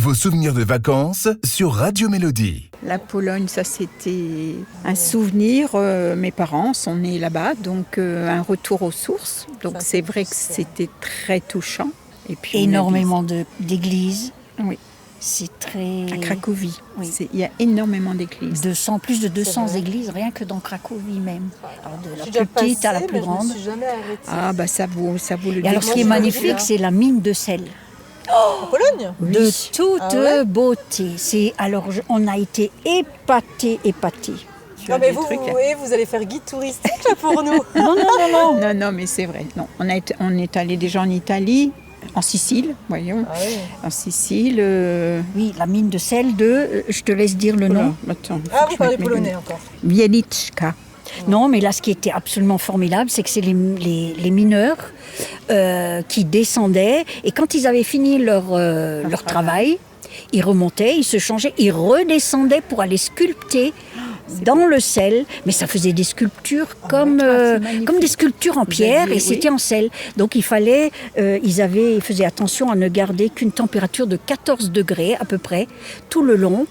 vos souvenirs de vacances sur Radio Mélodie. La Pologne, ça c'était un souvenir. Mes parents sont nés là-bas, donc un retour aux sources. Donc c'est vrai que c'était très touchant. Et puis énormément d'églises. Oui. C'est très... À Cracovie, oui. Il y a énormément d'églises. Plus de 200 églises, rien que dans Cracovie même. Alors de la plus petite à la plus grande. Je me suis jamais arrêtée. Ah bah ça vaut le détour. Et alors ce qui est magnifique, c'est la mine de sel. En Pologne ? De toute beauté. On a été épatés. Non mais vous allez faire guide touristique là pour nous. Non, mais c'est vrai. Non, on est allé déjà en Italie. En Sicile, voyons. Ah oui. En Sicile. Oui, la mine de sel de. Je te laisse dire le nom. Attends, vous parlez polonais encore. Wieliczka. Non, mais là, ce qui était absolument formidable, c'est que c'est les mineurs qui descendaient. Et quand ils avaient fini leur travail, ils remontaient, ils se changeaient, ils redescendaient pour aller sculpter dans le sel, mais ça faisait des sculptures comme des sculptures en pierre et c'était en sel. Donc il fallait, ils faisaient attention à ne garder qu'une température de 14 degrés à peu près tout le long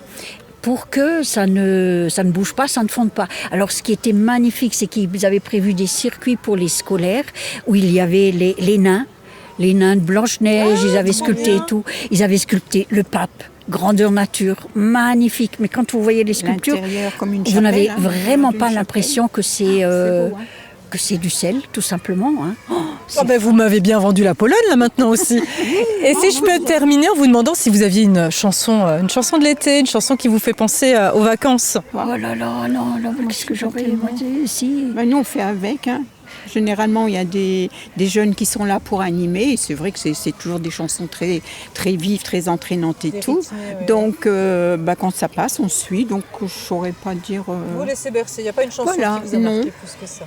pour que ça ne bouge pas, ça ne fonde pas. Alors ce qui était magnifique, c'est qu'ils avaient prévu des circuits pour les scolaires où il y avait les nains de Blanche-Neige, ils avaient sculpté tout. Ils avaient sculpté le pape. Grandeur nature, magnifique. Mais quand vous voyez les sculptures, vous n'avez vraiment pas l'impression que c'est que c'est du sel, tout simplement. Vous m'avez bien vendu la Pologne là maintenant aussi. Et si je peux terminer en vous demandant si vous aviez une chanson de l'été, une chanson qui vous fait penser aux vacances. Oh là là, non, qu'est-ce que j'aurais aimé si. Nous on fait avec. Généralement, il y a des jeunes qui sont là pour animer. Et c'est vrai que c'est toujours des chansons très, très vives, très entraînantes et tout. Rythmées, donc, quand ça passe, on suit. Donc, je ne saurais pas dire... Vous laissez bercer. Il n'y a pas une chanson qui vous a marqué plus que ça.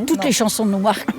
Toutes les chansons nous marquent.